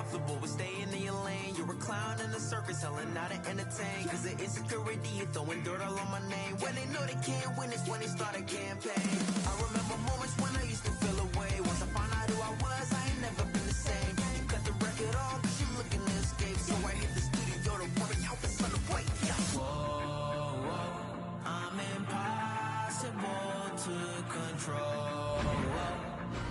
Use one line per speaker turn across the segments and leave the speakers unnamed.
comfortable with staying in your lane. You're a clown in the circus, selling out to entertain. Cause the insecurity, you're throwing dirt all on my name. When they know they can't win, it's when they start a campaign. I remember moments when I used to feel away. Once I found out who I was, I ain't never been the same. You cut the record off, cause you're looking to escape. So I hit the studio to worry out the sun to wait. Whoa, whoa, I'm impossible to control.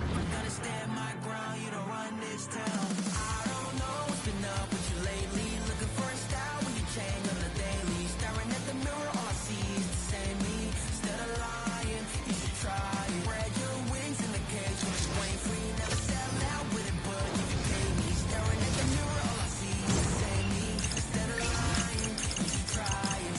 I'm gonna stand my ground, you don't run this town. I don't know what's been up with you lately. Looking for a style when you change on the daily. Staring at the mirror, all I see is the same me. Instead of lying, you should try it. Spread your wings in the cage when it's waiting free. Never sell out with it, but you can pay me. Staring at the mirror, all I see is the same me. Instead of lying, you should try it.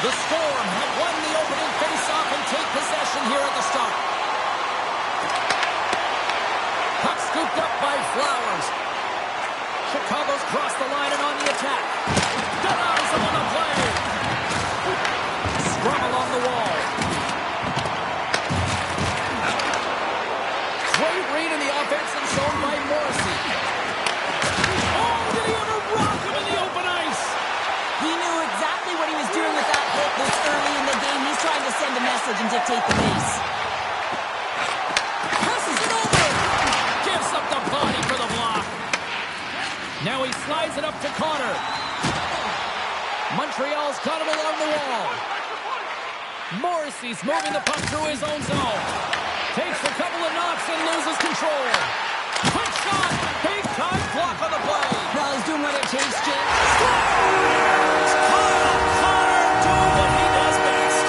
The Storm have won the opening face-off and take possession here at the start. Puck scooped up by Flowers. Chicago's crossed the line and on the attack. Denies him on the play. Scrum along the wall. Great read in the offense and shown by Morrissey. Oh, did he ever rock him in the open ice?
He knew exactly what he was doing with that hit this early in the game. He's trying to send a message and dictate the pace.
Passes it over. Gives up the body for the block. Now he slides it up to Connor. Montreal's got him along the wall. Morrissey's moving the puck through his own zone. Takes a couple of knocks and loses control. Quick shot. Big Big-time block on the play.
Well, he's doing what it takes, James.
Kyle Connor doing what he does best.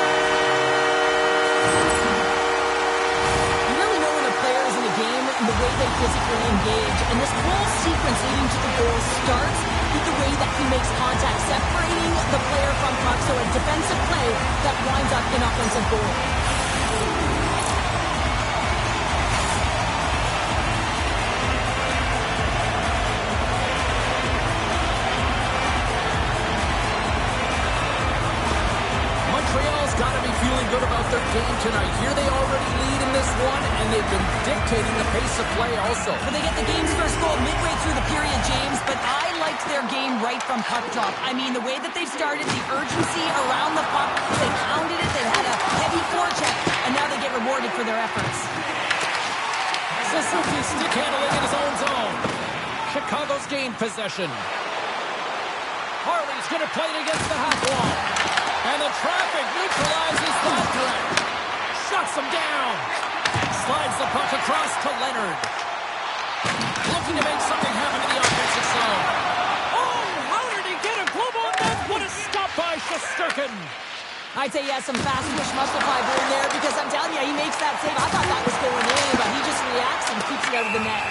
You really know when a player is in a game and the way they physically engage. And this whole sequence leading to the goal starts with the way that he makes contact, separating the player from puck, so a defensive play that winds up in offensive goal.
Montreal's got to be feeling good about their game tonight. Here they already lead in this one, and they've been dictating the pace of play also.
Well, they get the game's first goal midway through the period, James, but I liked their game right from puck drop. I mean, the way that they've started, the urgency around the puck, they pounded it, they had a heavy forecheck, and now they get rewarded for their efforts.
Suzuki stick handling in his own zone. Chicago's gained possession. Harley's going to play it against the half wall. And the traffic neutralizes that threat. Shuts him down. Slides the puck across to Leonard. Looking to make something happen in the offensive zone. Oh, how did he get a glove on that? What a stop by Shesterkin.
I'd say he has some fast twitch muscle fiber in there because I'm telling you, he makes that save. I thought that was going in, but he just reacts and keeps it out of the net.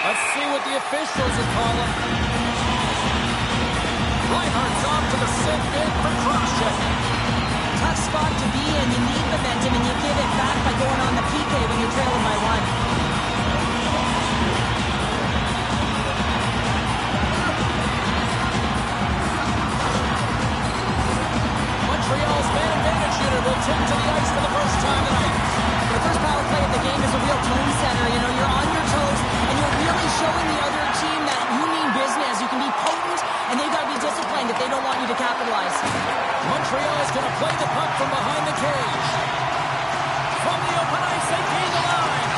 Let's see what the officials are calling. Reinhardt's off to the sink in for cross-check.
Tough spot to be in. You need momentum, and you give it back by going on the PK when you're trailing by one.
Montreal's man advantage unit will take to the ice for the first time tonight.
The first power play of the game is a real tone setter. You know, you're on your toes, and you're really showing the other team that you mean business. You can be potent, and they've got to be disciplined if they don't want you to capitalize.
Montreal's going to play the puck from behind the cage. From the open ice, they gain the line.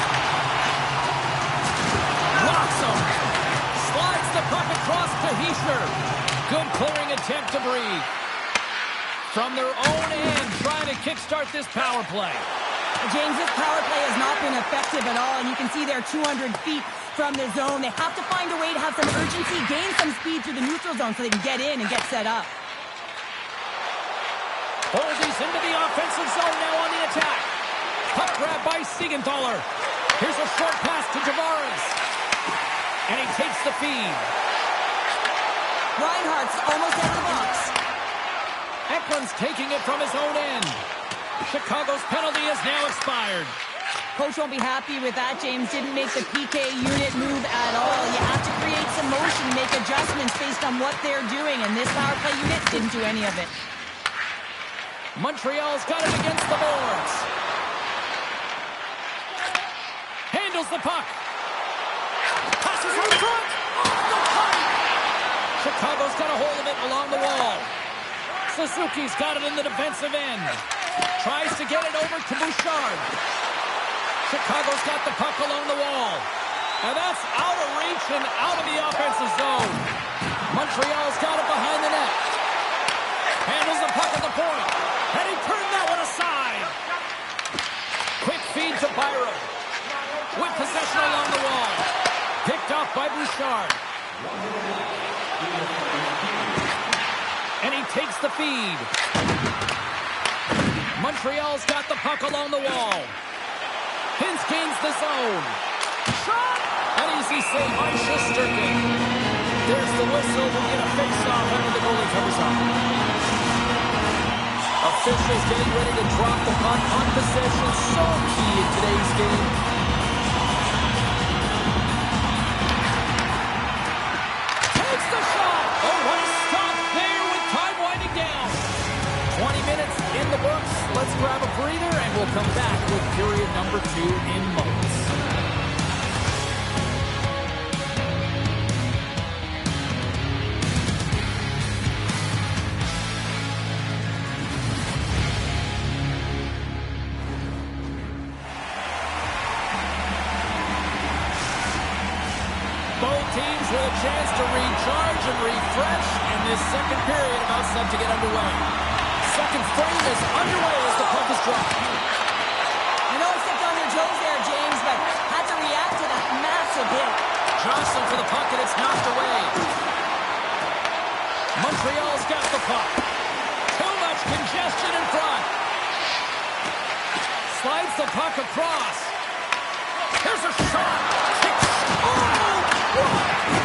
Locks him. Slides the puck across to Heischer. Good clearing attempt to breathe. From their own end, trying to kickstart this power play.
James, this power play has not been effective at all, and you can see they're 200 feet from the zone. They have to find a way to have some urgency, gain some speed through the neutral zone so they can get in and get set up.
Bolsey's into the offensive zone now on the attack. Puck grab by Siegenthaler. Here's a short pass to Tavares. And he takes the feed.
Reinhardt's almost out of the box.
Eklund's taking it from his own end. Chicago's penalty has now expired.
Coach won't be happy with that. James didn't make the PK unit move at all. You have to create some motion, make adjustments based on what they're doing, and this power play unit didn't do any of it.
Montreal's got it against the boards. Handles the puck. Passes in front. Off the pipe. Chicago's got a hold of it along the wall. Suzuki's got it in the defensive end. Tries to get it over to Bouchard. Chicago's got the puck along the wall. And that's out of reach and out of the offensive zone. Montreal's got it behind the net. Handles the puck at the point. And he turned that one aside. Quick feed to Byron. With possession along the wall. Picked off by Bouchard. And he takes the feed. Montreal's got the puck along the wall. Hintz gains the zone. Shot! An easy save by Shesterkin. There's the whistle. We'll get a face-off after the goalie covers up. Officials getting ready to drop the puck on possession. So key in today's game. Takes the shot! Oh, what a stop there with time winding down. 20 minutes in the books. Let's grab a breather and we'll come back with period number 2 in moments. Both teams with a chance to recharge and refresh, and this second period about set to get underway. Second frame is underway as the puck is dropped.
I know I stepped on your toes there, James, but had to react to that massive hit.
jostling for the puck, and it's knocked away. Montreal's got the puck. Too much congestion in front. Slides the puck across. Here's a shot. Oh,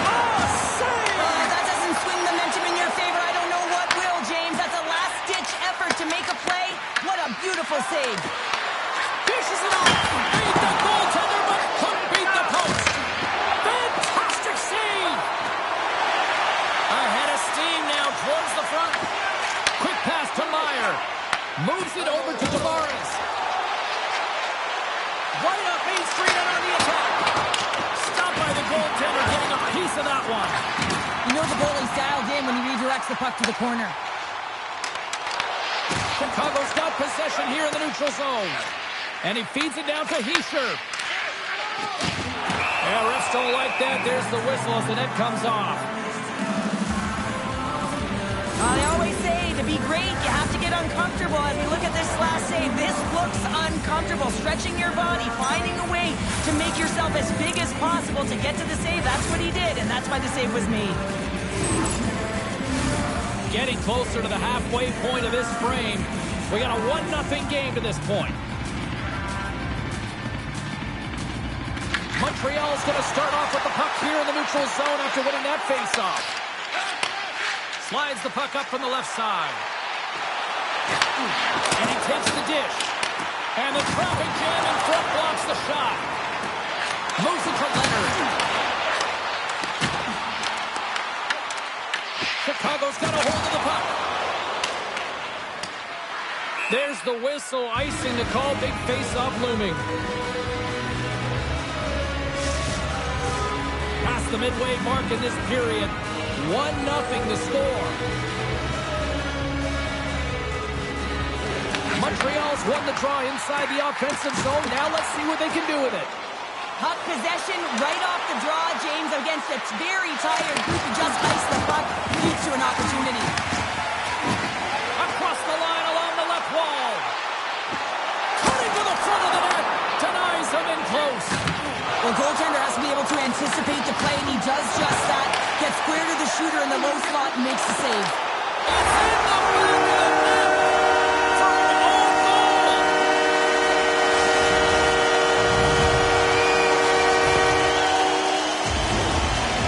what a save!
That doesn't swing momentum in your favor. I don't know what will, James. That's a last-ditch effort to make a play. What a beautiful save.
Dishes it off. Beat the goaltender, but couldn't beat the post. Fantastic save. Ahead of steam now towards the front. Quick pass to Meyer. Moves it over to Tavares. Right up Main Street and on the attack. Stopped by the goaltender, getting a piece of that one.
You know the goalie's dialed in when he redirects the puck to the corner.
Chicago's got possession here in the neutral zone. And he feeds it down to Heischer. Yeah, refs don't like that. There's the whistle as the net comes off.
They always say to be great, you have to get uncomfortable. As we look at this last save, this looks uncomfortable. Stretching your body, finding a way to make yourself as big as possible to get to the save. That's what he did, and that's why the save was made.
Getting closer to the halfway point of this frame. We got a 1-0 game to this point. Montreal's going to start off with the puck here in the neutral zone after winning that faceoff. Slides the puck up from the left side. And he takes the dish. And the traffic jam in front blocks the shot. Moves it to Leonard. Chicago's got a hold of the puck. There's the whistle, icing the call, big face-off looming. Past the midway mark in this period. 1-0 the score. Montreal's won the draw inside the offensive zone. Now let's see what they can do with it.
Puck possession right off the draw, James, against a very tired group who just iced the puck. Leads to an opportunity.
Across the line along the left wall. Cutting to the front of the net. Denies him in close.
Well, goaltender has to be able to anticipate the play, and he does just that. Gets square to the shooter in the low slot and makes the save.
It's in the back of the net for an own goal.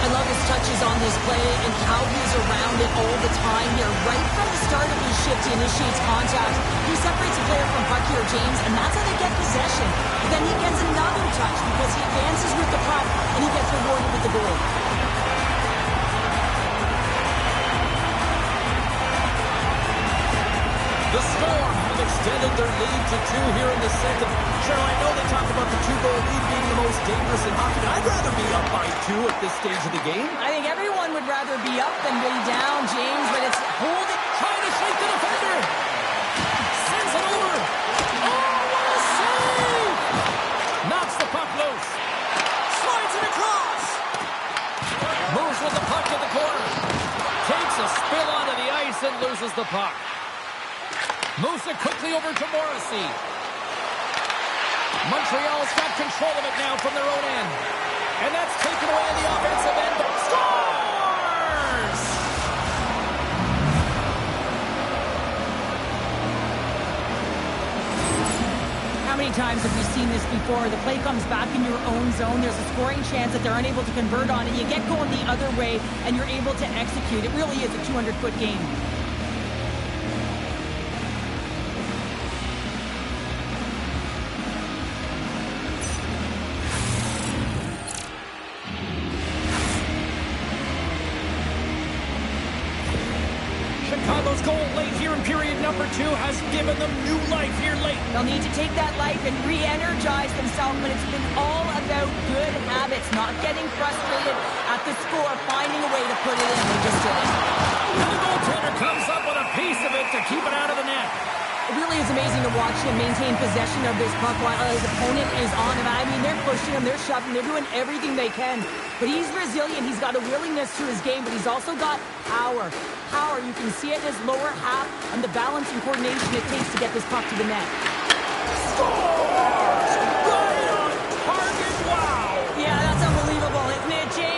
I love his touches on this play and how he's around it all the time here. Right from the start of his shift, he initiates contact. He separates a player from puck here, James, and that's how they get possession. But then he gets another touch because he advances with the puck and he gets rewarded with the goal.
The Storm have extended their lead to 2 here in the second. Cheryl, I know they talk about the 2-goal lead being the most dangerous in hockey, but I'd rather be up by 2 at this stage of the game.
I think everyone would rather be up than be down, James, but it's hold it.
Trying to shake the defender. Sends it over. Oh, what a save! Knocks the puck loose. Slides it across. Moves with the puck to the corner. Takes a spill onto the ice and loses the puck. Moves it quickly over to Morrissey. Montreal's got control of it now from their own end. And that's taken away in the offensive end, but scores!
How many times have we seen this before? The play comes back in your own zone. There's a scoring chance that they're unable to convert on it. You get going the other way, and you're able to execute. It really is a 200-foot game.
Chicago's goal late here in period number 2 has given them new life here late.
They'll need to take that life and re-energize themselves, but it's been all about good habits, not getting frustrated at the score, finding a way to put it in. They just did it.
And the goaltender comes up with a piece of it to keep it out of the net.
It really is amazing to watch him maintain possession of this puck while his opponent is on him. I mean, they're pushing him, they're shoving, they're doing everything they can. But he's resilient, he's got a willingness to his game, but he's also got power. Power, you can see it in his lower half and the balance and coordination it takes to get this puck to the net.
Scores! Right on target, wow!
Yeah, that's unbelievable, isn't it, James?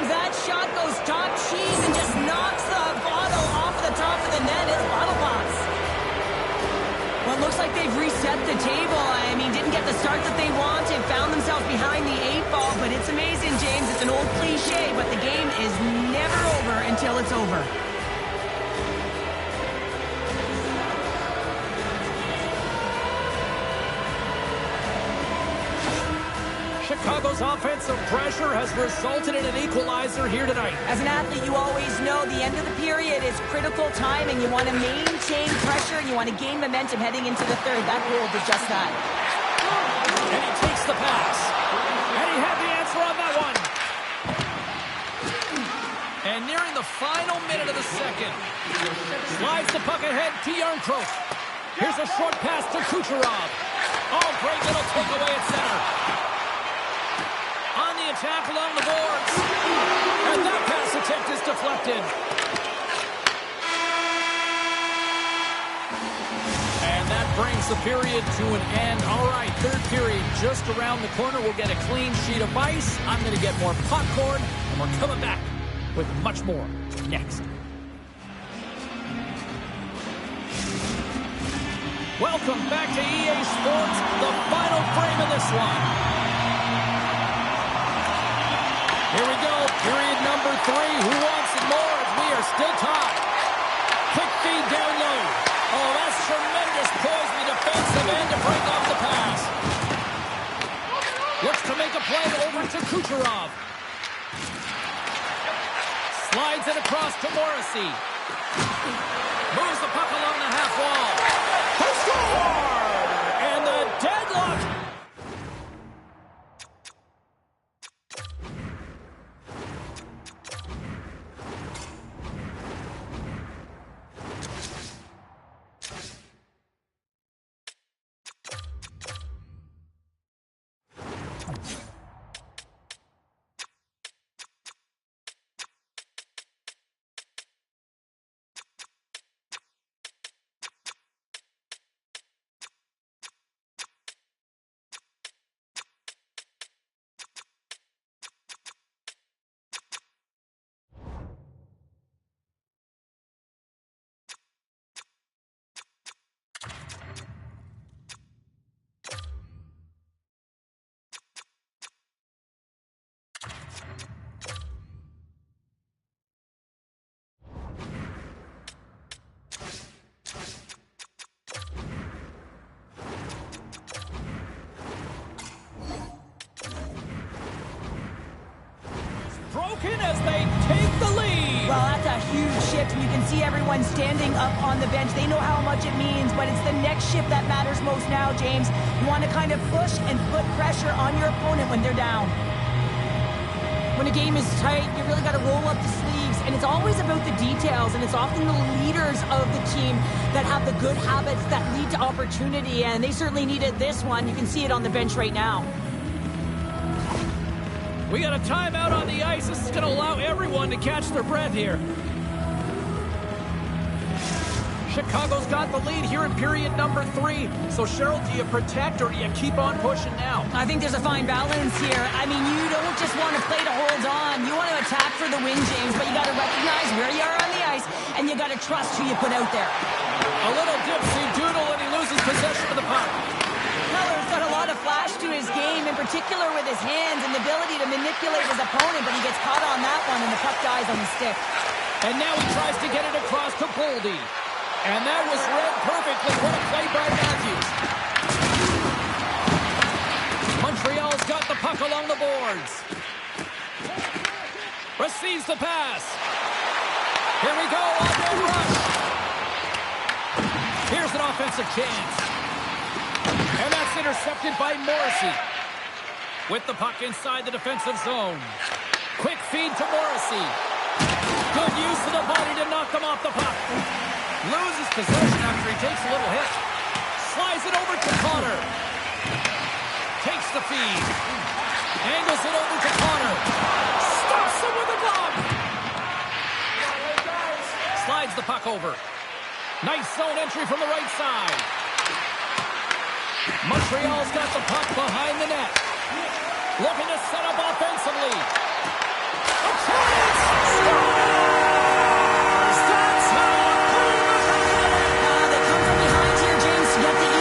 Well, it looks like they've reset the table. I mean, didn't get the start that they wanted, found themselves behind the 8 ball, but it's amazing, James. It's an old cliche, but the game is never over until it's over.
Chicago's offensive pressure has resulted in an equalizer here tonight.
As an athlete, you always know the end of the period is critical time, and you want to maintain pressure, and you want to gain momentum heading into the third. That goal did just that.
And he takes the pass. And he had the answer on that one. And nearing the final minute of the second. Slides the puck ahead to Yarncroke. Here's a short pass to Kucherov. Oh, great little takeaway at center. On the attack along the boards. And that pass attempt is deflected. And that brings the period to an end. All right, third period just around the corner. We'll get a clean sheet of ice. I'm going to get more popcorn, and we're coming back with much more next. Welcome back to EA Sports, the final frame of this one. Here we go, period number 3. Who wants it more as we are still tied? Quick feed down low. Oh, that's tremendous poise in the defensive end to break off the pass. Looks to make a play over to Kucherov. Slides it across to Morrissey. Moves the puck along the half wall. He scored! And the deadlock. Broken as they take the lead.
Well, that's a huge shift, and you can see everyone standing up on the bench. They know how much it means, but it's the next shift that matters most now, James. You want to kind of push and put pressure on your opponent when they're down. When a game is tight, you really got to roll up the sleeves, and it's always about the details, and it's often the leaders of the team that have the good habits that lead to opportunity, and they certainly needed this one. You can see it on the bench right now.
We got a timeout on the ice. This is going to allow everyone to catch their breath here. Chicago's got the lead here in period number 3. So, Cheryl, do you protect or do you keep on pushing now?
I think there's a fine balance here. I mean, you don't just want to play to hold on. You want to attack for the win, James, but you got to recognize where you are on the ice, and you got to trust who you put out there.
A little dipsy doodle, and he loses possession of the puck.
Keller's got a lot of flash to his game, in particular with his hands and the ability to manipulate his opponent, but he gets caught on that one, and the puck dies on the stick.
And now he tries to get it across to Boldy. And that was read perfectly. What a play by Matthews. Montreal's got the puck along the boards. Receives the pass. Here we go, on-man rush. Here's an offensive chance. And that's intercepted by Morrissey. With the puck inside the defensive zone. Quick feed to Morrissey. Good use of the body to knock them off the puck. Loses possession after he takes a little hit. Slides it over to Connor. Takes the feed. Angles it over to Connor. Stops him with a glove. Slides the puck over. Nice zone entry from the right side. Montreal's got the puck behind the net. Looking to set up offensively. A chance! Scores! That's how
They come from behind here, James, to get the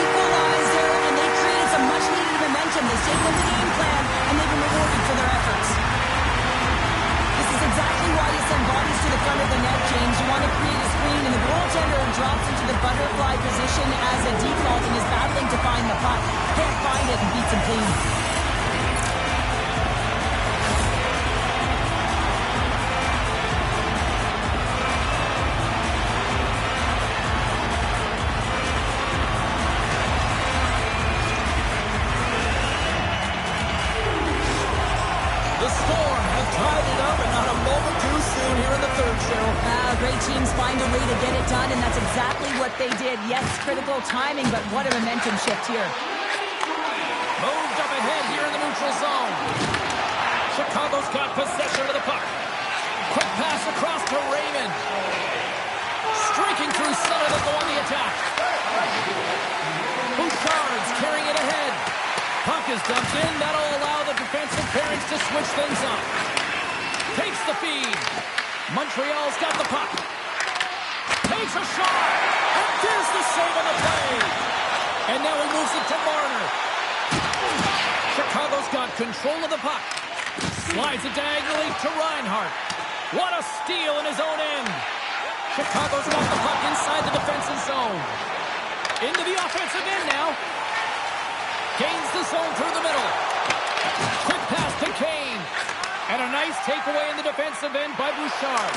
afternoon here in the third, Cheryl.
Great teams find a way to get it done, and that's exactly what they did. Yes, critical timing, but what a momentum shift here.
Moved up ahead here in the neutral zone. Chicago's got possession of the puck. Quick pass across to Raymond. Streaking through center to go on the attack. Bouchard's carrying it ahead. Puck is dumped in. That'll allow the defensive pairings to switch things up. Takes the feed. Montreal's got the puck. Takes a shot. And there's the save on the play. And now he moves it to Marner. Chicago's got control of the puck. Slides it diagonally to Reinhart. What a steal in his own end. Chicago's got the puck inside the defensive zone. Into the offensive end now. Gains the zone through the middle. Quick pass to Kane. And a nice takeaway in the defensive end by Bouchard.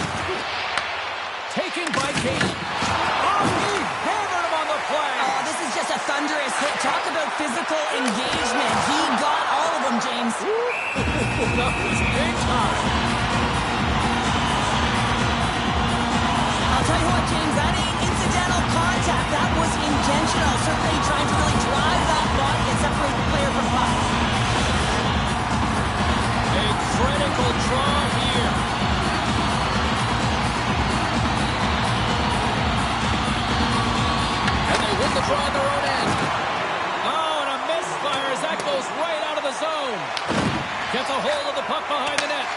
Taken by Kane. Oh, he hammered him on the play.
Oh, this is just a thunderous hit. Talk about physical engagement. He got all of them, James.
That was big time.
I'll tell you what, James, that ain't incidental contact. That was intentional. Certainly trying to really drive that body and separate the player from puck.
A critical draw here. And they win the draw on their own end. Oh, and a misfire as that goes right out of the zone. Gets a hold of the puck behind the net.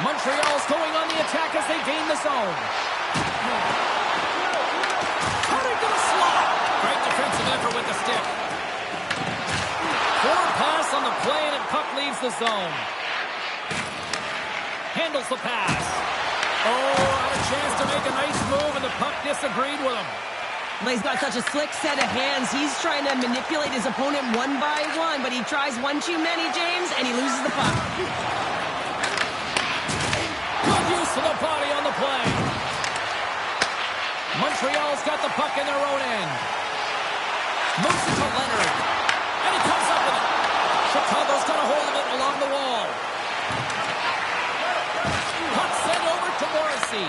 Montreal's going on the attack as they gain the zone. Cutting to the slot. Great defensive effort with the stick. Forward pass on the play, and puck leaves the zone. Handles the pass. Oh, had a chance to make a nice move, and the puck disagreed with him.
Well, he's got such a slick set of hands. He's trying to manipulate his opponent one by one, but he tries one too many, James, and he loses the puck.
Good use of the body on the play. Montreal's got the puck in their own end. Moves it to Leonard. And he comes up with it. Chicago's got a hold of it along the wall. Puck sent over to Morrissey.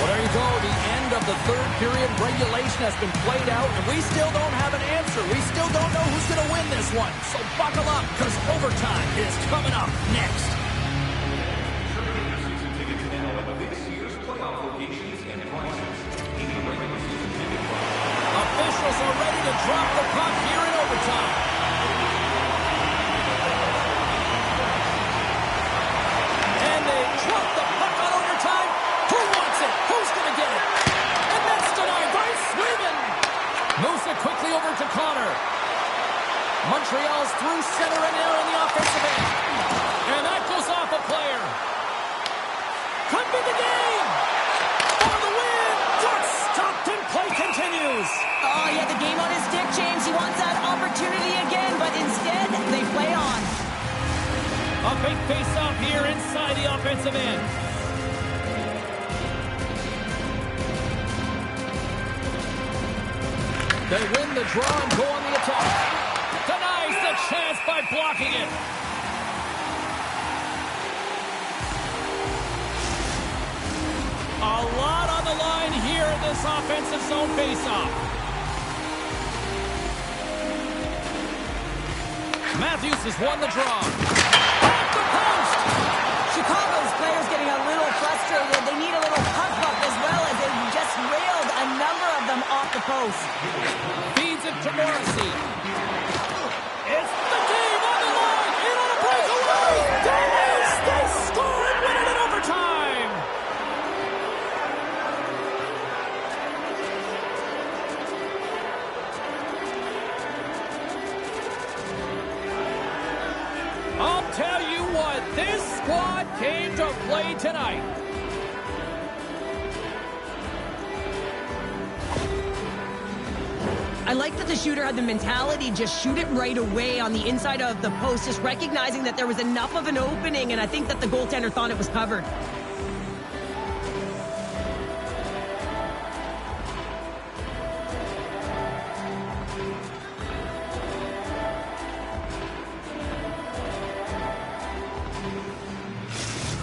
Well, there you go. The end of the third period. Regulation has been played out, and we still don't have an answer. We still don't know who's going to win this one. So buckle up, because overtime is coming up next. Officials are ready to drop the puck here in overtime. And they drop the puck on overtime. Who wants it? Who's going to get it? And that's denied by Sweden. Moves it quickly over to Connor. Montreal's through center and now in the offensive end. And that goes off a player. Could be the game. For the win. Just stopped and play continues.
Oh, yeah, the game on his stick, James. He wants that opportunity again, but instead, they play on.
A big face-off here inside the offensive end. They win the draw and go on the attack. Denies the chance by blocking it. A lot on the line here in this offensive zone face-off. Matthews has won the draw. Off the post!
Chicago's players getting a little frustrated. They need a little puck as well as they just railed a number of them off the post.
Feeds it to Morrissey. It's the game on the line. In on a breakaway. Dallas, they score and win it in overtime. I'll tell you what, this squad came to play tonight.
I like that the shooter had the mentality, just shoot it right away on the inside of the post, just recognizing that there was enough of an opening, and I think that the goaltender thought it was covered.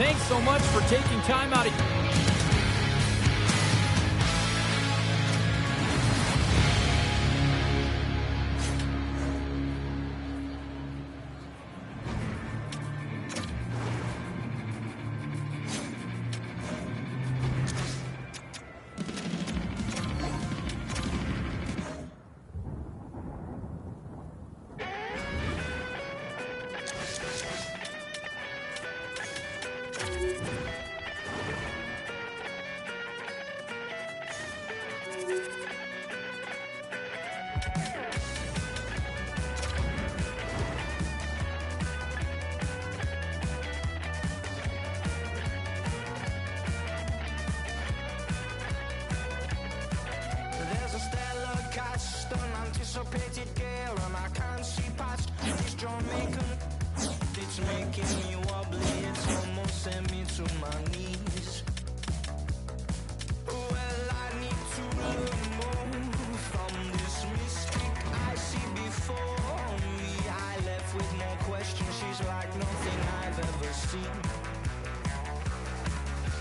Thanks so much for taking time out of...
There's a stellar cast, unanticipated gale, and I can't see past this Jamaican. It's making me wobbly, it's almost sent me to my knees. Well, I need to learn more from this mystic I see before me. I left with more questions, she's like nothing I've ever seen.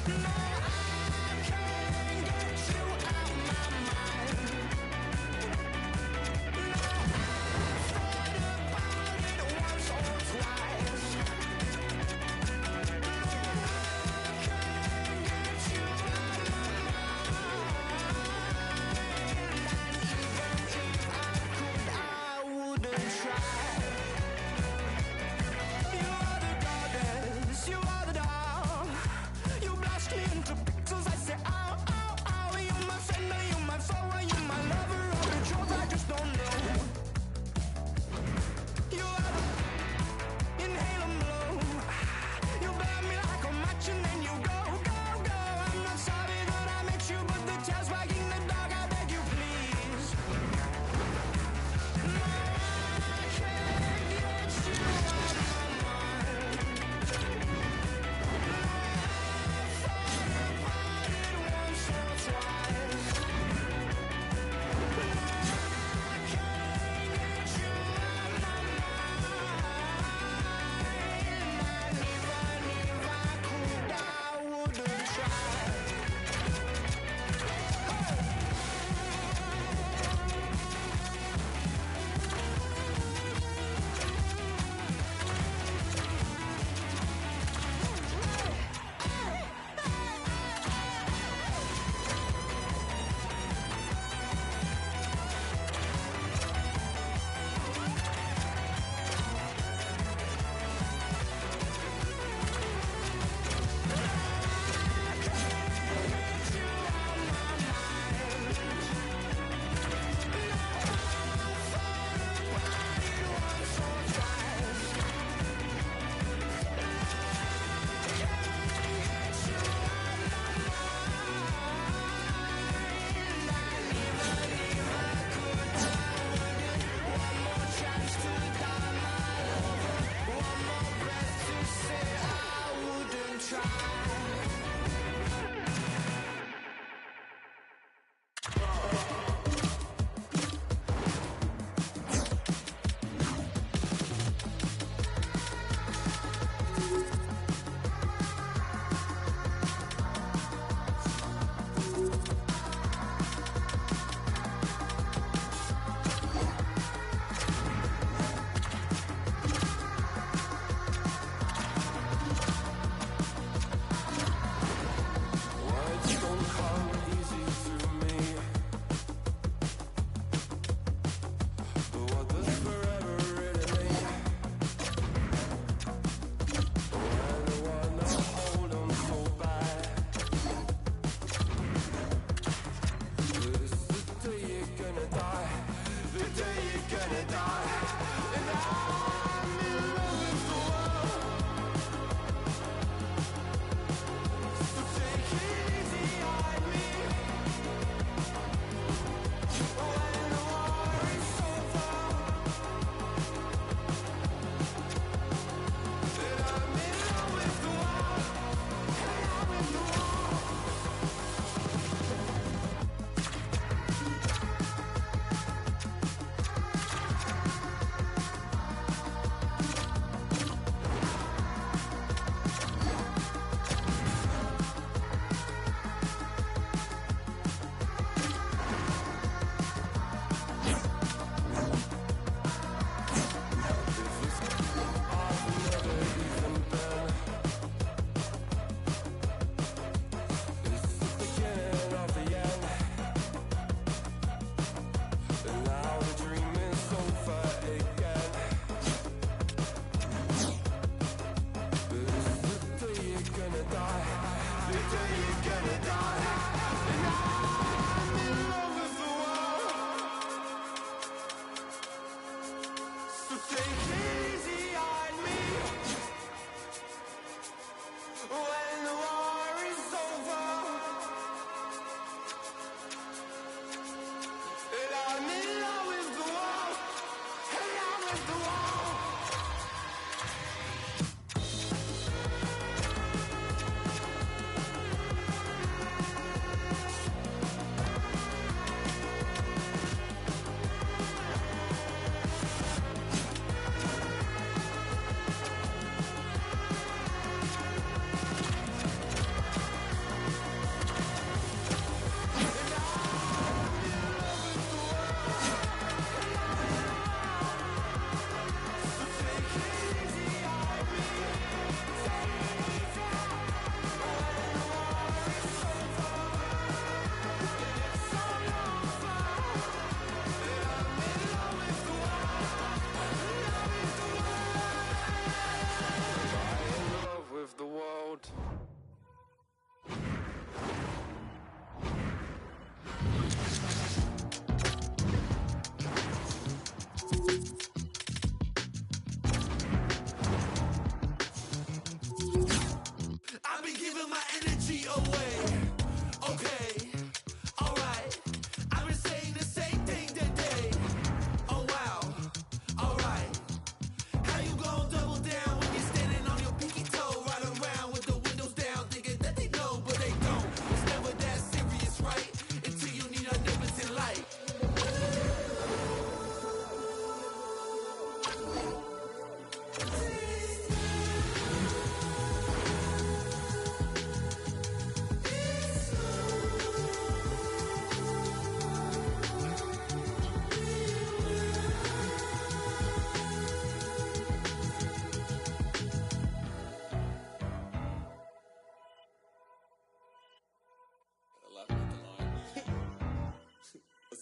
No, I can't get you out my mind. No, I've thought about it once or twice. No, I can't get you out my mind. And even if I could, I wouldn't try. You are the goddess, you are the doll. You blast me in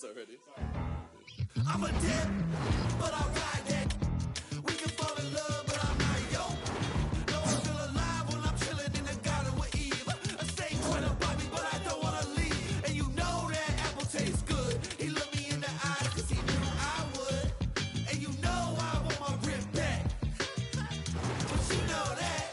Already. I'm a dip, but I ride that. We can fall in love, but I'm not yo. No, I feel alive when I'm chilling in the garden with Eve. A snake trying to bite me, but I don't want to leave. And you know that apple tastes good. He looked me in the eyes because he knew I would. And you know I want my rib back. But you know that.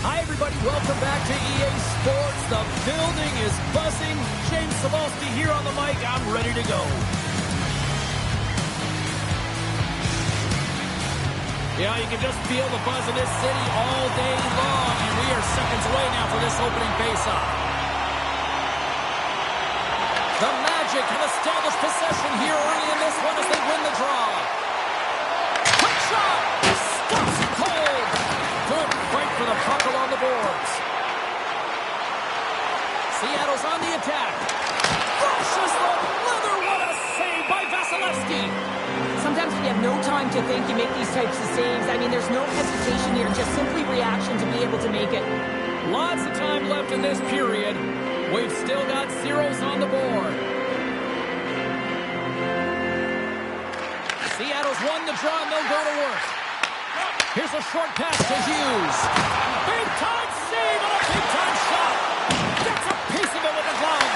Hi, everybody. Welcome back to EA Sports. The building is buzzing. James Cebulski here on the mic. I'm ready to go. Yeah, you can just feel the buzz in this city all day long, and we are seconds away now for this opening face-off. The Magic have established possession here early in this one as they win the draw. Quick shot! Stops it cold! Good fight for the puck along the boards. Seattle's on the attack. Flushes the leather. What a save by Vasilevsky.
Sometimes when you have no time to think, you make these types of saves. I mean, there's no hesitation here, just simply reaction to be able to make it.
Lots of time left in this period. We've still got zeros on the board. Seattle's won the draw, and they'll go to work. Here's a short pass to Hughes. Big-time save and a big-time shot. Gets a piece of it with the glove.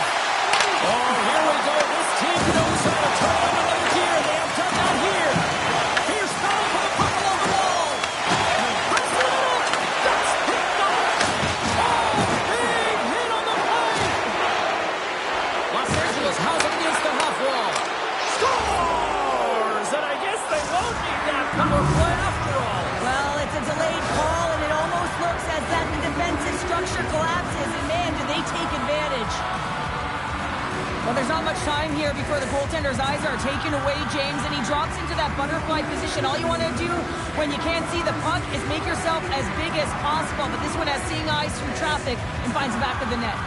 Oh, here we go. This team knows how to turn on another gear. They have done that here. Here's foul for the puck along the wall. Press the middle. That's hit the net. Oh, big hit on the play. Los Angeles has it against the half wall. Scores! And I guess they won't need that power play after all.
Well, it's a delayed call, and it almost looks as that the defensive structure collapses, and man, do they take advantage. Well, there's not much time here before the goaltender's eyes are taken away, James, and he drops into that butterfly position. All you want to do when you can't see the puck is make yourself as big as possible, but this one has seeing eyes through traffic and finds the back of the net.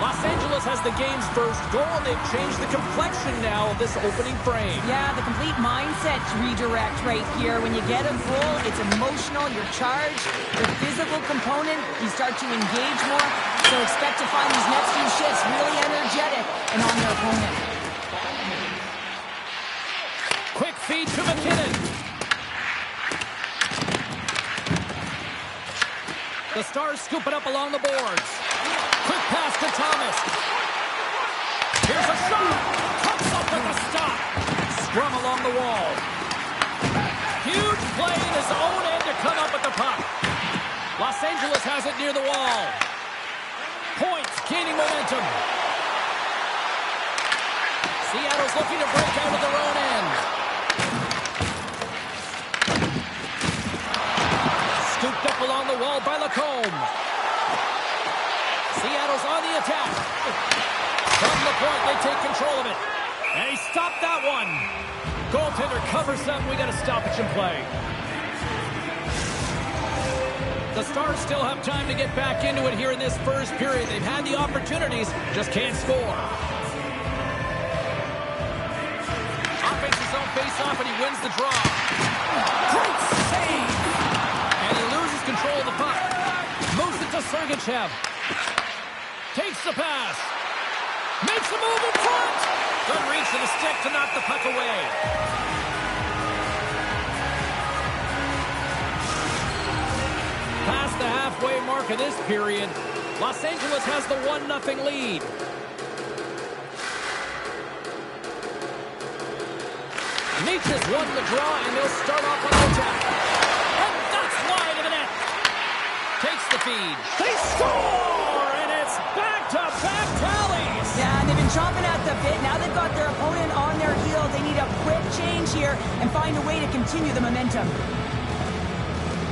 Los Angeles has the game's first goal, and they've changed the complexion now of this opening frame.
Yeah, the complete mindset redirect right here. When you get a goal, it's emotional, you're charged. The physical component, you start to engage more. So expect to find these next few shifts really energetic and on their opponent.
Quick feed to McKinnon. The Stars scoop it up along the boards. Quick pass to Thomas. Here's a shot. Comes up with a stop. Scrum along the wall. Huge play in his own end to come up with the puck. Los Angeles has it near the wall. Points gaining momentum. Seattle's looking to break out of their own end. Scooped up along the wall by Lacombe. Seattle's on the attack. From the point, they take control of it. And he stopped that one. Goaltender covers something. We got a stoppage in play. The Stars still have time to get back into it here in this first period. They've had the opportunities, just can't score. Offense his own face-off, and he wins the draw. Great save! And he loses control of the puck. Moves it to Sergachev. Takes the pass. Makes a move in front. Good reach to the stick to knock the puck away. Past the halfway mark of this period, Los Angeles has the 1-0 lead. Nietzsche has won the draw, and they'll start off on the attack. And that's wide of the net. Takes the feed. They score! And it's back-to-back tallies.
Yeah, and they've been chomping at the bit. Now they've got their opponent on their heels. They need a quick change here and find a way to continue the momentum.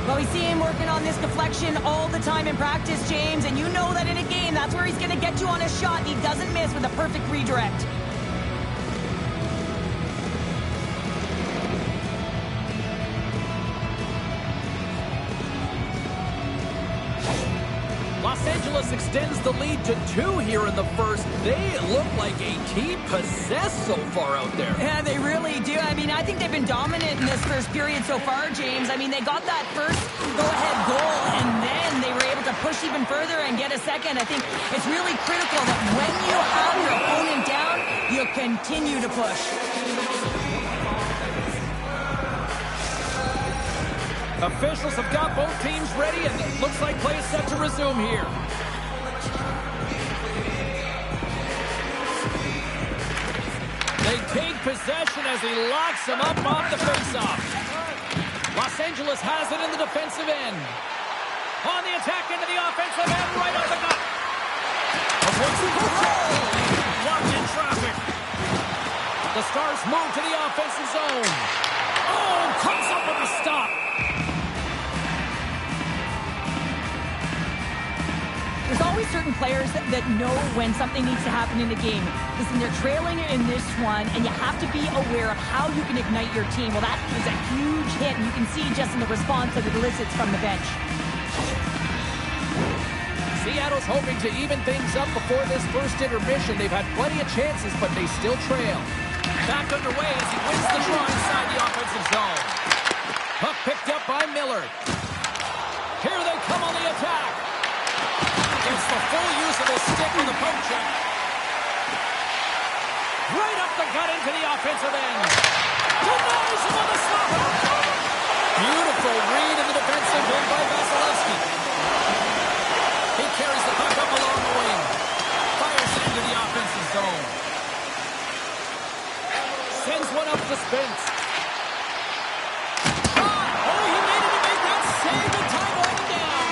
Well, we see him working on this deflection all the time in practice, James, and you know that in a game, that's where he's going to get you on a shot. He doesn't miss with a perfect redirect.
Los Angeles extends the lead to 2 here in the first. They look like a team possessed so far out there.
Yeah, they really do. I mean, I think they've been dominant in this first period so far, James. I mean, they got that first go-ahead goal, and then they were able to push even further and get a second. I think it's really critical that when you have your opponent down, you continue to push.
Officials have got both teams ready, and it looks like play is set to resume here. They take possession as he locks him up off the faceoff. Los Angeles has it in the defensive end. On the attack into the offensive end, right up the gut. Locked in traffic. The Stars move to the offensive zone. Oh, comes up with a stop.
There's always certain players that know when something needs to happen in a game. Listen, they're trailing in this one, and you have to be aware of how you can ignite your team. Well, that is a huge hit, and you can see just in the response that it elicits from the bench.
Seattle's hoping to even things up before this first intermission. They've had plenty of chances, but they still trail. Back underway as he wins the draw inside the offensive zone. Puck picked up by Miller. Here they come on the attack. It's the full use of his stick with a poke check. Right up the gut into the offensive end. Denies him on the slap. Beautiful read in the defensive end by Vasilevsky. He carries the puck up along the wing. Fires it into the offensive zone. Sends one up to Spence. Oh, he made it to make that save in time winding down.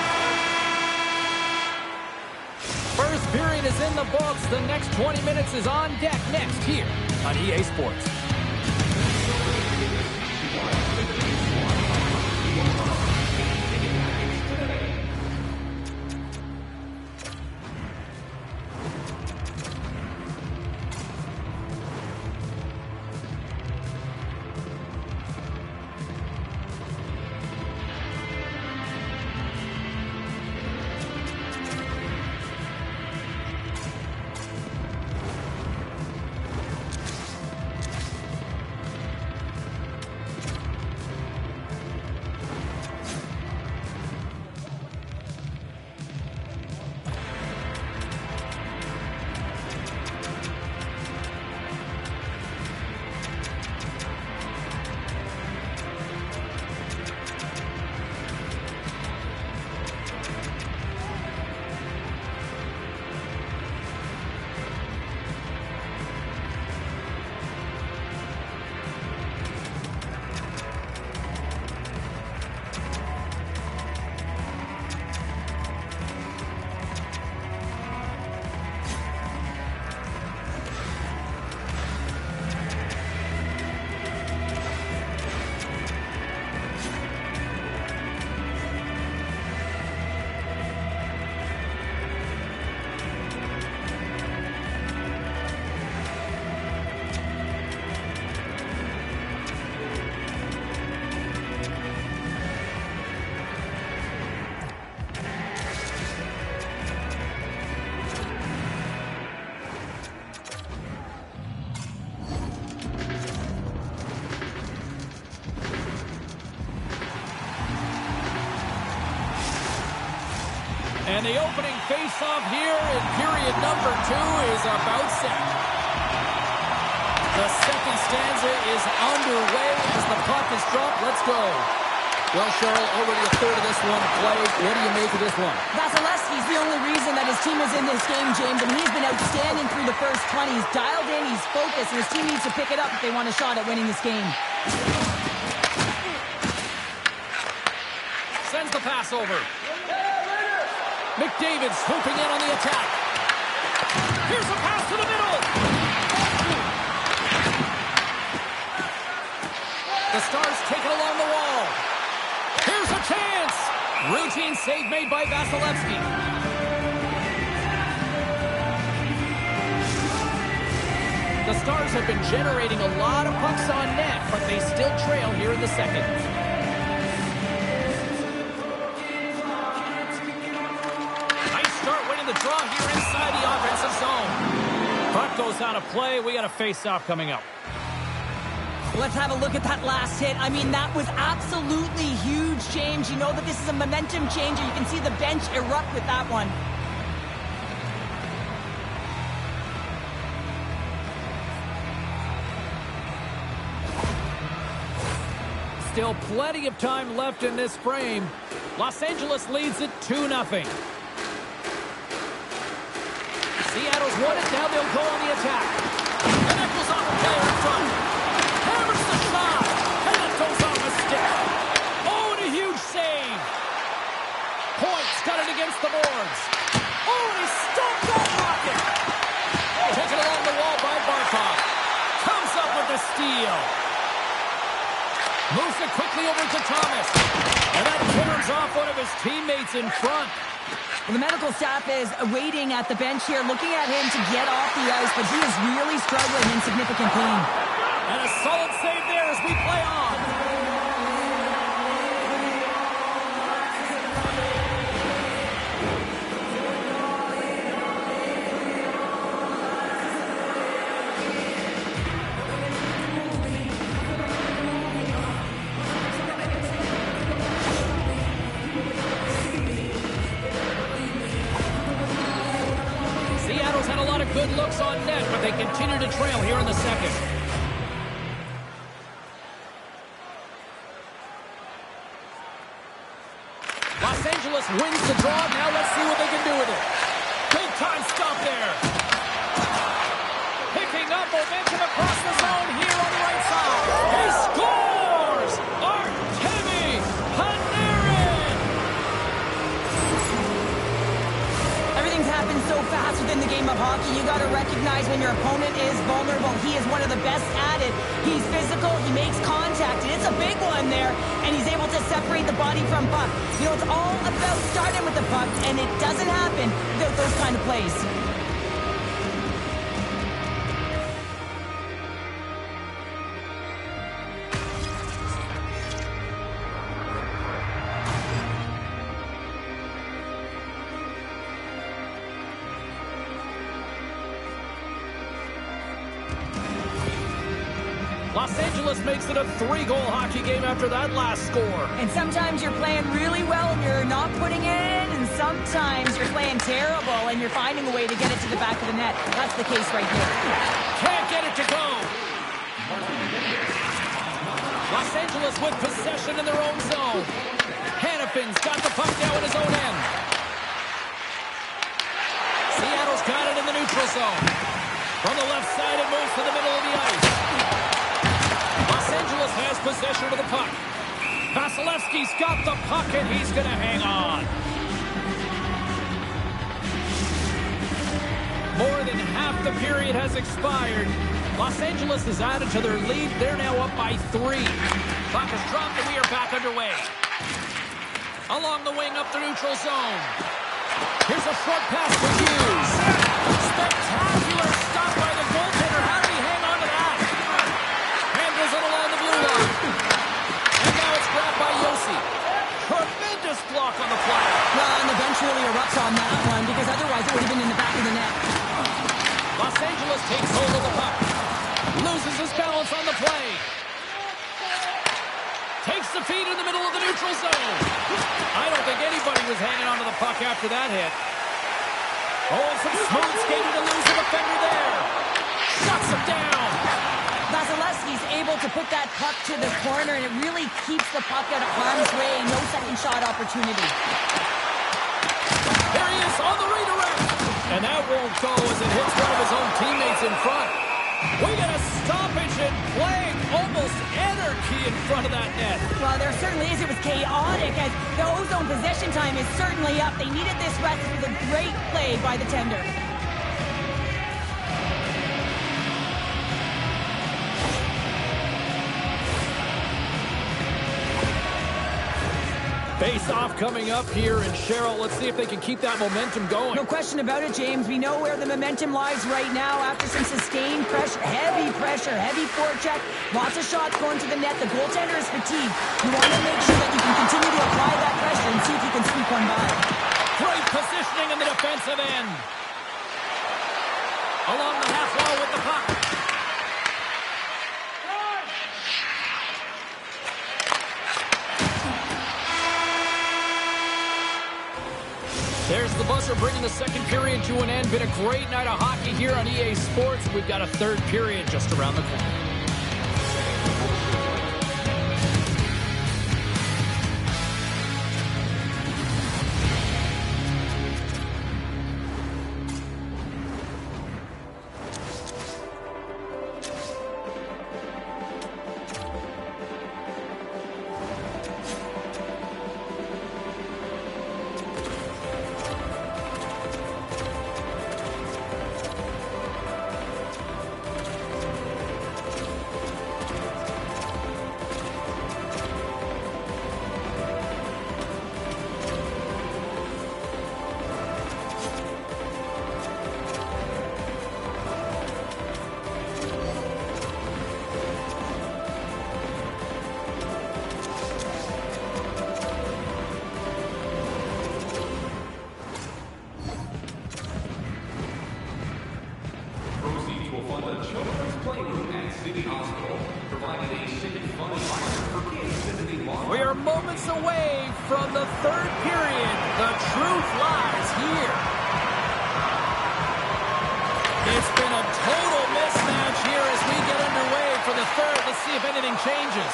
First period is in the books. The next 20 minutes is on deck next here on EA Sports. And the opening face-off here in period number 2 is about set. The second stanza is underway as the puck is dropped. Let's go. Well, Cheryl, already a third of this one played. What do you make of this one?
Vasilevsky's the only reason that his team is in this game, James, and he's been outstanding through the first 20. He's dialed in, he's focused, and his team needs to pick it up if they want a shot at winning this game.
Sends the pass over. McDavid swooping in on the attack. Here's a pass to the middle. The Stars take it along the wall. Here's a chance. Routine save made by Vasilevsky. The Stars have been generating a lot of pucks on net, but they still trail here in the second. The draw here inside the offensive zone. Puck goes out of play. We got a face-off coming up.
Let's have a look at that last hit. I mean, that was absolutely huge, James. You know that this is a momentum changer. You can see the bench erupt with that one.
Still plenty of time left in this frame. Los Angeles leads it 2-0. Seattle's won it. Now they'll go on the attack. And that goes off a player in front. Hammers the shot. And that goes off a stick. Oh, and a huge save. Points got it against the boards. Oh, and he stopped that rocket. Taken along the wall by Barkov. Comes up with the steal. Moves it quickly over to Thomas. And that corners off one of his teammates in front.
Well, the medical staff is waiting at the bench here, looking at him to get off the ice, but he is really struggling in significant pain.
And a solid save there as we play on. good looks on net, but they continue to trail here in the second. Los Angeles wins the draw. Now let's see what they can do with it. Big time stop there. Picking up momentum across the zone here on the right side. He scores! Artemi Panarin!
Everything's happened so fast within the game of hockey. You got to recognize when your opponent is vulnerable. He is one of the best at it. He's physical, he makes contact, and it's a big one there, and he's able to separate the body from puck. You know, it's all about starting with the puck, and it doesn't happen without those kind of plays.
Los Angeles makes it a 3-goal hockey game after that last score.
And sometimes you're playing really well and you're not putting it in, and sometimes you're playing terrible and you're finding a way to get it to the back of the net. That's the case right here.
Can't get it to go. Los Angeles with possession in their own zone. Hannafin's got the puck now in his own end. Seattle's got it in the neutral zone. From the left side, it moves to the middle of the ice. Los Angeles has possession of the puck. Vasilevsky's got the puck, and he's going to hang on. More than half the period has expired. Los Angeles has added to their lead. They're now up by 3. Puck is dropped, and we are back underway. Along the wing up the neutral zone. Here's a short pass for Hughes. Spectacular stop by the goaltender. How did he hang on to that? Handles it along the blue line. And now it's grabbed by Yossi. Tremendous block on the fly.
Well, and the bench really erupts on that one, because otherwise it would have been in the back of the net.
Los Angeles takes hold of the puck. Loses his balance on the play. Takes the feed in the middle of the neutral zone. I don't think anybody was hanging onto the puck after that hit. Oh, some smooth skating to lose the defender there. Shuts him down.
Vasilevsky's able to put that puck to the corner, and it really keeps the puck out of harm's way. No second shot opportunity.
There he is on the redirect. And that won't go as it hits one of his own teammates in front. We got a stoppage in play. Almost anarchy in front of that net.
Well, there certainly is. It was chaotic, as the ozone possession time is certainly up. They needed this rest. It was a great play by the tender.
Face-off coming up here, and Cheryl, let's see if they can keep that momentum going.
No question about it, James. We know where the momentum lies right now after some sustained pressure, heavy forecheck, lots of shots going to the net. The goaltender is fatigued. You want to make sure that you can continue to apply that pressure and see if you can sweep one by.
Great positioning in the defensive end. Along the half wall with the puck. There's the buzzer, bringing the second period to an end. Been a great night of hockey here on EA Sports. We've got a third period just around the corner. We are moments away from the third period. The truth lies here. third. Let's see if anything changes.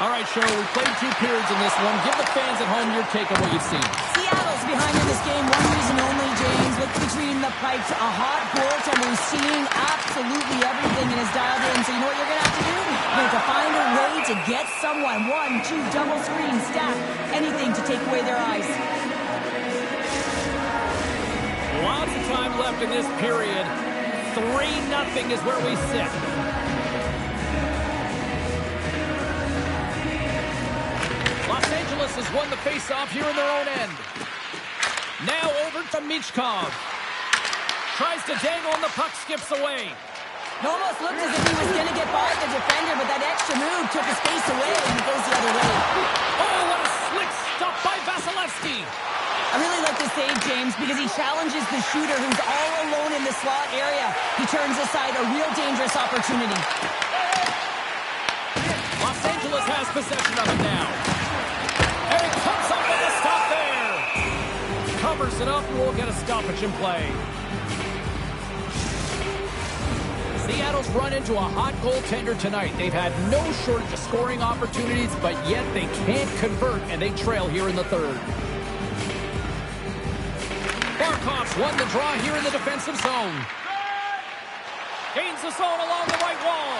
All right, Cheryl, we played 2 periods in this one. Give the fans at home your take on what you've seen.
Seattle's behind in this game. One reason only, James. Look between the pipes. A hot goaltender who's seeing absolutely everything and is dialed in. So you know what you're going to have to do? You have to find a way to get someone. 1, 2, double screen, stack, anything to take away their eyes.
Lots of time left in this period. 3-0 is where we sit. Los Angeles has won the face-off here in their own end. Now over to Michkov. Tries to dangle and the puck skips away.
It almost looked as if he was going to get by the defender, but that extra move took his face away and it goes the other way.
Oh, what a slick stop by Vasilevsky.
I really like the save, James, because he challenges the shooter who's all alone in the slot area. He turns aside a real dangerous opportunity.
Los Angeles has possession of it now. And it comes up with a stop there. Covers it up and we'll get a stoppage in play. Seattle's run into a hot goaltender tonight. They've had no shortage of scoring opportunities, but yet they can't convert, and they trail here in the third. Barkov's won the draw here in the defensive zone. Gains the zone along the right wall.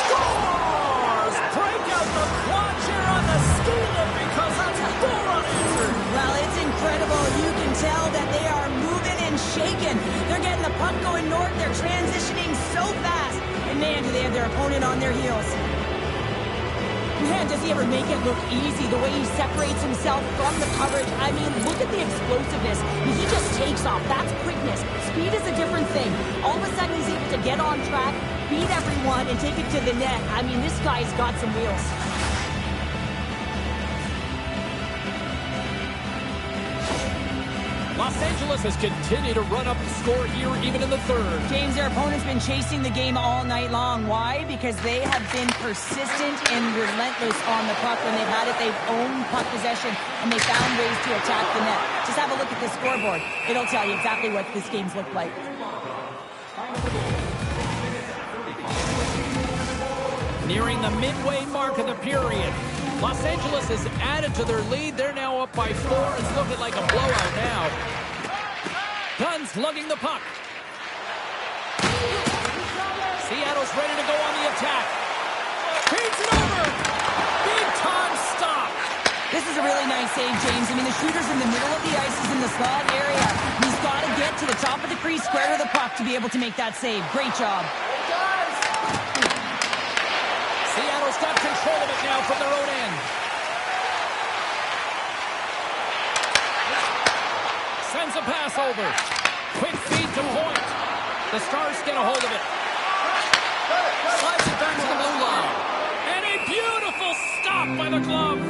Scores! Break out the quads here on the steal because that's a goal unanswered.
Well, it's incredible. You can tell that they are moving and shaking. They're getting the puck going north. They're transitioning so fast. And man, do they have their opponent on their heels. Man, does he ever make it look easy, the way he separates himself from the coverage. I mean, look at the explosiveness. He just takes off. That's quickness. Speed is a different thing. All of a sudden, he's able to get on track, beat everyone, and take it to the net. I mean, this guy's got some wheels.
Los Angeles has continued to run up the score here even in the third.
James, their opponent's been chasing the game all night long. Why? Because they have been persistent and relentless on the puck. When they've had it, they've owned puck possession, and they found ways to attack the net. Just have a look at the scoreboard. It'll tell you exactly what this game's looked like.
Nearing the midway mark of the period. Los Angeles has added to their lead. They're now up by 4. It's looking like a blowout now. Guns lugging the puck. Seattle's ready to go on the attack. Feeds it over. Big time stop.
This is a really nice save, James. I mean, the shooter's in the middle of the ice. He's in the slot area. He's got to get to the top of the crease, square to the puck to be able to make that save. Great job.
Seattle's got control of it now from their own end. Sends a pass over. Quick feed to point. The Stars get a hold of it. Slides it back to the blue line. And a beautiful stop by the glove.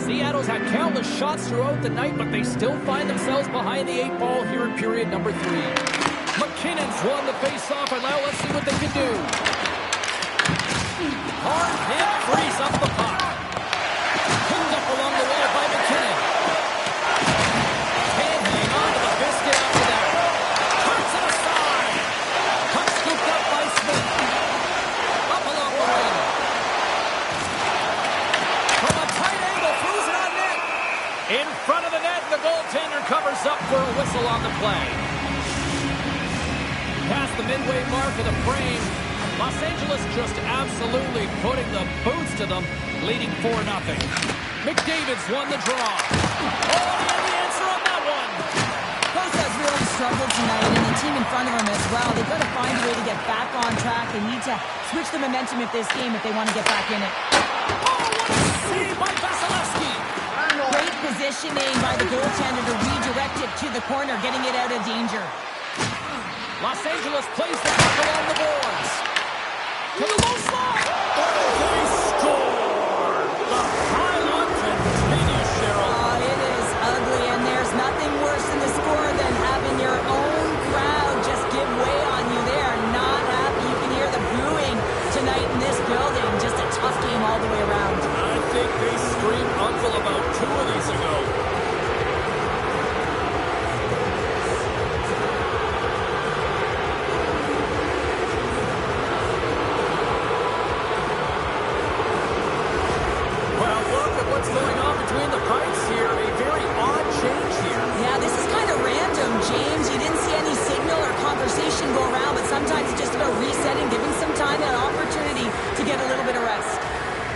Seattle's had countless shots throughout the night, but they still find themselves behind the 8 ball here in period number 3. McKinnon's won the face-off, and now let's see what they can do. Hard hit, frees up the puck. Picked up along the wall by McKinnon. Can't hang on to the biscuit after that. Turns it aside. Puck scooped up by Smith. Up along the wing. From a tight angle, throws it on net. In front of the net, the goaltender covers up for a whistle on the play. Past the midway mark of the frame, Los Angeles just absolutely putting the boots to them, leading 4-0. McDavid's won the draw. Oh, he had the answer on that one.
Costa's really struggled tonight, and the team in front of him as well. They've got to find a way to get back on track. They need to switch the momentum of this game if they want to get back in it.
Oh, what a save by Vasilevsky.
Great positioning by the goaltender to redirect it to the corner, getting it out of danger.
Los Angeles plays the puck along the boards. To the low slot. They score. The pile-on continues, Cheryl.
It is ugly, and there's nothing worse in the score than having your own crowd just give way on you. They are not happy. You can hear the booing tonight in this building. Just a tough game all the way around.
I think they screamed uncle about 2 of these ago. what's going on between the pipes here. A very odd change here.
Yeah, this is kind of random, James. You didn't see any signal or conversation go around, but sometimes it's just about resetting, giving some time and an opportunity to get a little bit of rest.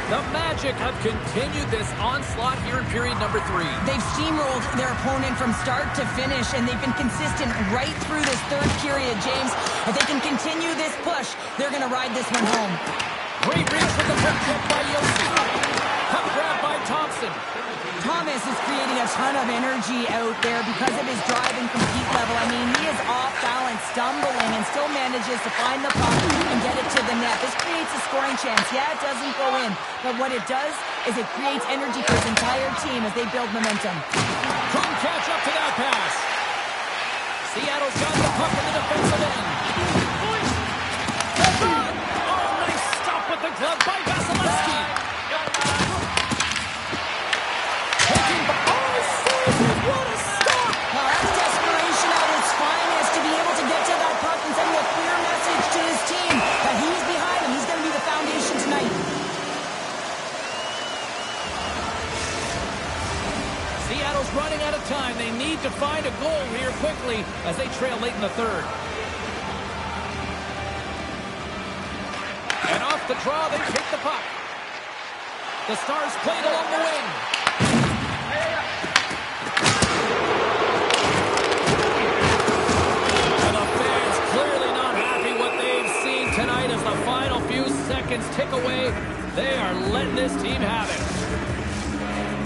The Magic have continued this onslaught here in period number 3.
They've steamrolled their opponent from start to finish, and they've been consistent right through this third period, James. If they can continue this push, they're going to ride this one home.
Great reach with the puck check by Yossi. Puck grab by Thompson.
Thomas is creating a ton of energy out there because of his drive and compete level. I mean, he is off balance, stumbling, and still manages to find the puck and get it to the net. This creates a scoring chance. Yeah, it doesn't go in, but what it does is it creates energy for his entire team as they build momentum.
Couldn't catch up to that pass. Seattle's got the puck in the defensive end. Oh, nice stop with the glove by Vasilevsky. What a stop!
Well, that's desperation at its finest to be able to get to that puck and send a clear message to his team that he's behind him. He's going to be the foundation tonight.
Seattle's running out of time. They need to find a goal here quickly as they trail late in the third. And off the draw, they take the puck. The Stars played along the wing. Tonight as the final few seconds tick away, they are letting this team have it.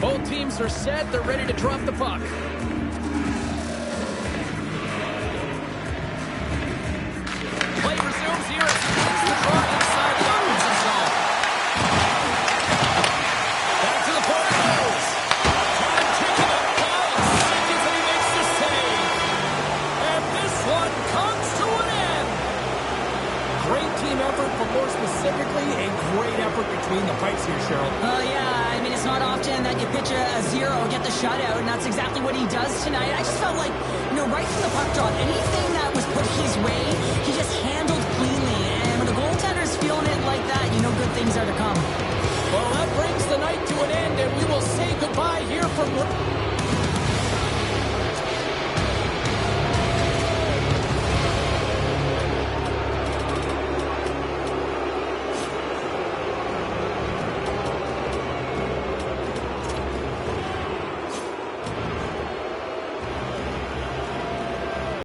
Both teams are set. They're ready to drop the puck. Play resumes here as he wins the draw inside the offensive zone. Back to the point it goes. Time ticking up by seconds and he makes the save. And this one comes to an end. Great team effort, but more specifically, a great effort between the pipes here, Cheryl.
Oh, yeah. I mean, it's not often that you pitch a zero, get the shutout, and that's exactly what he does tonight. I just felt like, right from the puck drop, anything that was put his way, he just handled cleanly. And when the goaltender's feeling it like that, good things are to come.